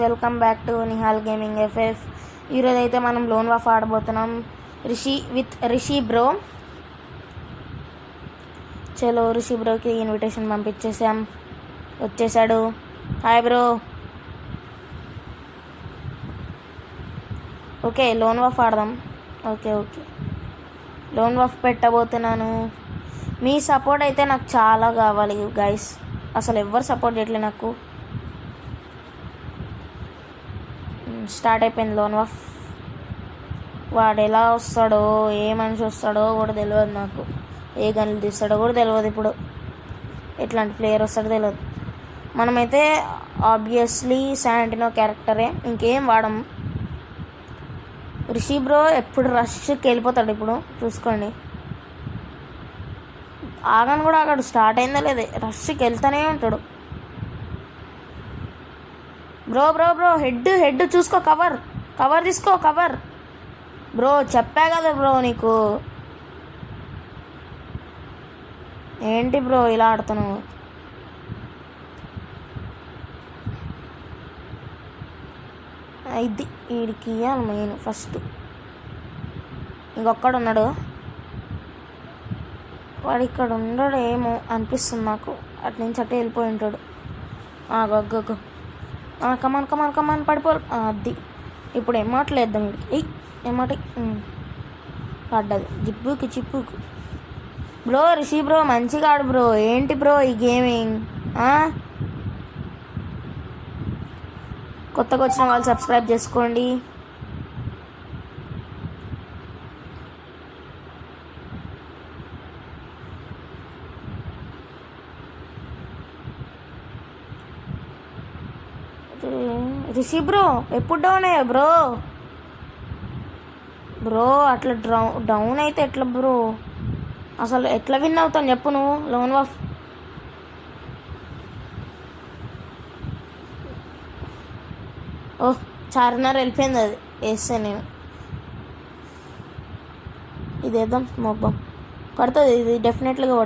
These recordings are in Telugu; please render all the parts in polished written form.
Welcome back to Nihal gaming FF. ఈరోజు అయితే మనం లోన్ వాఫ్ ఆడబోతున్నాం రిషి బ్రో. చలో రిషి బ్రోకి ఇన్విటేషన్ పంపించేసాం, వచ్చేసాడు. Hi bro. Okay lone wolf ఆడదాం. ఓకే లోన్ వాఫ్ పెట్టబోతున్నాను. మీ సపోర్ట్ అయితే నాకు చాలా కావాలి గైస్. అసలు ఎవరు సపోర్ట్ చేయట్లేదు నాకు. స్టార్ట్ అయిపోయింది లోన్ వాఫ్. వాడు ఎలా వస్తాడో, ఏ మనిషి వస్తాడో కూడా తెలియదు నాకు. ఏ గన్లు తీస్తాడో కూడా తెలియదు. ఇప్పుడు ఎట్లాంటి ప్లేయర్ వస్తాడో తెలియదు. మనమైతే ఆబ్వియస్లీ శాంటినో క్యారెక్టరే, ఇంకేం వాడం. రిషి బ్రో ఎప్పుడు రష్కి వెళ్ళిపోతాడు. ఇప్పుడు చూసుకోండి, ఆగని కూడా ఆగాడు. స్టార్ట్ అయిందో లేదే, రష్కి వెళ్తూనే ఉంటాడు. బ్రో బ్రో బ్రో హెడ్ చూసుకో. కవర్ తీసుకో. కవర్ బ్రో, చెప్పా కదా బ్రో నీకు. ఏంటి బ్రో ఇలా ఆడుతున్నావు? ఇది వీడికి ఇవ్వాలి మెయిన్ ఫస్ట్. ఇంకొక్కడు ఉన్నాడు, వాడు ఇక్కడ ఉండడు ఏమో అనిపిస్తుంది నాకు. అటు నుంచి అటే వెళ్ళిపోయి ఉంటాడు. గొగ్గ కమాన్ పడిపో. అది ఇప్పుడు ఎమ్మట్లేద్దాం వీడికి. ఎమ్మటి పడ్డది చిప్పుకు. బ్రో రిషి బ్రో మంచిగా ఆడు బ్రో. ఏంటి బ్రో ఈ గేమింగ్? కొత్తగా వచ్చిన వాళ్ళు సబ్స్క్రైబ్ చేసుకోండి. రిషి బ్రో ఎప్పుడు డౌన్ అయ్యా బ్రో అట్లా డౌన్ అయితే ఎట్లా బ్రో? అసలు ఎట్లా విన్ అవుతాను చెప్పు నువ్వు లోన్ వాఫ్? ఓహ్ 4:30 వెళ్ళిపోయింది. అది వేస్తే నేను ఇది వేద్దాం. మొబ్బం పడుతుంది, ఇది డెఫినెట్లీగా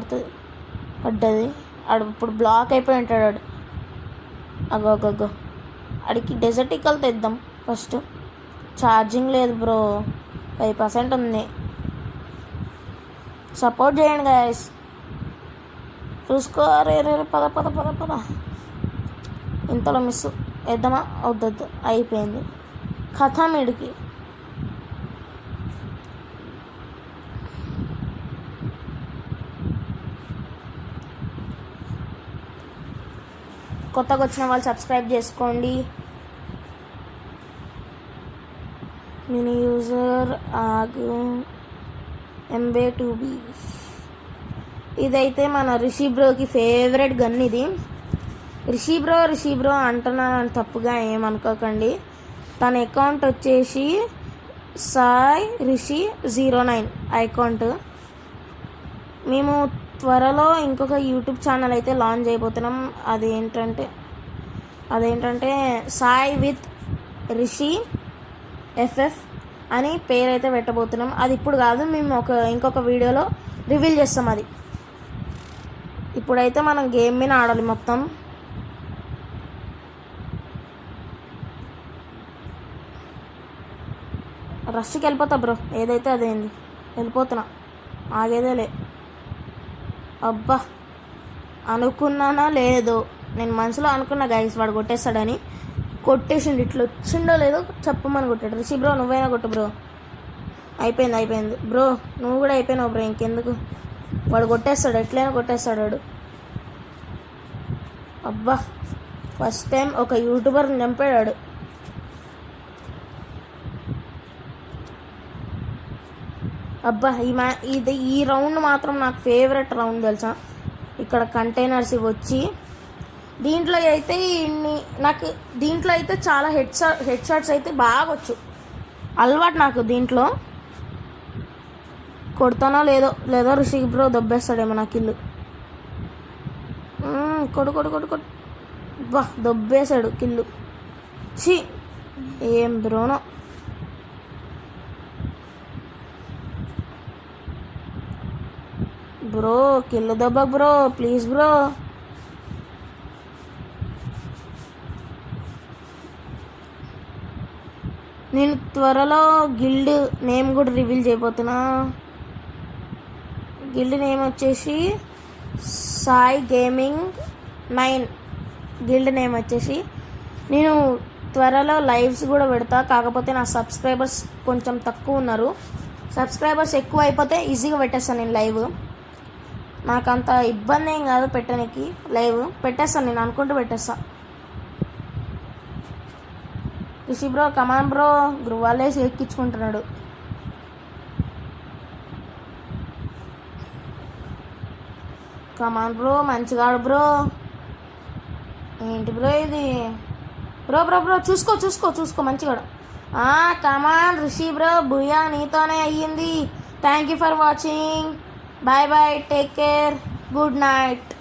పడ్డది. ఆడు ఇప్పుడు బ్లాక్ అయిపోయి ఉంటాడు ఆడు. అగో అడికి డెజర్ట్ ఇక్కలు తెద్దాం ఫస్ట్. ఛార్జింగ్ లేదు బ్రో, 5% ఉంది. సపోర్ట్ చేయండి గాయస్. చూసుకో. రే పద. ఇంతలో మిస్ వేద్దామా? వద్దు, అయిపోయింది. కథం ఇడికి. కొత్తగా వచ్చిన వాళ్ళు సబ్స్క్రైబ్ చేసుకోండి. Mini user MB2B. ఇదైతే మన రిషి బ్రోకి ఫేవరెట్ గన్. ఇది రిషి బ్రో అంటున్నాను తప్పుగా ఏమనుకోకండి. తన అకౌంట్ వచ్చేసి సాయి రిషి 09 అకౌంట్. మేము త్వరలో ఇంకొక యూట్యూబ్ ఛానల్ అయితే లాంచ్ చేయబోతున్నాం. అదేంటంటే సాయి విత్ రిషి FF అని పేరు అయితే పెట్టబోతున్నాం. అది ఇప్పుడు కాదు, మేము ఇంకొక వీడియోలో రివీల్ చేస్తాం అది. ఇప్పుడైతే మనం గేమ్ మీద ఆడాలి మొత్తం. రష్కి వెళ్ళిపోతా బ్రో, ఏదైతే అదేంది. వెళ్ళిపోతున్నా, ఆగేదేలే. అబ్బా అనుకున్నానా లేదో, నేను మనసులో అనుకున్నా గైస్ వాడు కొట్టేస్తాడని. కొట్టేసిండు. ఇట్లా వచ్చిండో లేదో చెప్పమని కొట్టాడు. రిషి బ్రో నువ్వైనా కొట్టు బ్రో. అయిపోయింది బ్రో, నువ్వు కూడా అయిపోయినావు బ్రో. ఇంకెందుకు, వాడు కొట్టేస్తాడు, ఎట్లయినా కొట్టేస్తాడు వాడు. అబ్బా ఫస్ట్ టైం ఒక యూట్యూబర్ని చంపాడు. అబ్బా ఈ రౌండ్ మాత్రం నాకు ఫేవరెట్ రౌండ్ తెలుసా. ఇక్కడ కంటైనర్స్ వచ్చి దీంట్లో అయితే చాలా హెడ్ షాట్స్ అయితే బాగా వచ్చు. అలవాటు నాకు దీంట్లో. కొడతానో లేదో రిషి బ్రో దొబ్బేస్తాడేమో నాకు ఇల్లు. కొడు బా దొబ్బేశాడు కిల్లు. ఛీ ఏం బ్రోనో. బ్రో కిల్లు దెబ్బ బ్రో, ప్లీజ్ బ్రో. నేను త్వరలో గిల్డ్ నేమ్ కూడా రివీల్ చేయబోతున్నా. గిల్డ్ నేమ్ వచ్చేసి సాయి గేమింగ్ 9. గిల్డ్ నేమ్ వచ్చేసి నేను త్వరలో లైవ్స్ కూడా పెడతా. కాకపోతే నా సబ్స్క్రైబర్స్ కొంచెం తక్కువ ఉన్నారు. సబ్స్క్రైబర్స్ ఎక్కువ అయిపోతే ఈజీగా పెట్టేస్తాను నేను లైవ్. నాకు అంత ఇబ్బంది ఏం కాదు పెట్టడానికి. లైవ్ పెట్టేస్తాను నేను అనుకుంటూ పెట్టేస్తా. రిషి బ్రో కమాన్ బ్రో, గ్రువాలేసి ఎక్కించుకుంటున్నాడు. కమాన్ బ్రో, మంచిగా ఆడు బ్రో. ఏంటి బ్రో ఇది? బ్రో బ్రో బ్రో చూసుకో చూసుకో చూసుకో మంచిగా. కమాన్ రిషి బ్రో, బుయా నీతోనే అయ్యింది. Thank you for watching. Bye bye, take care, good night.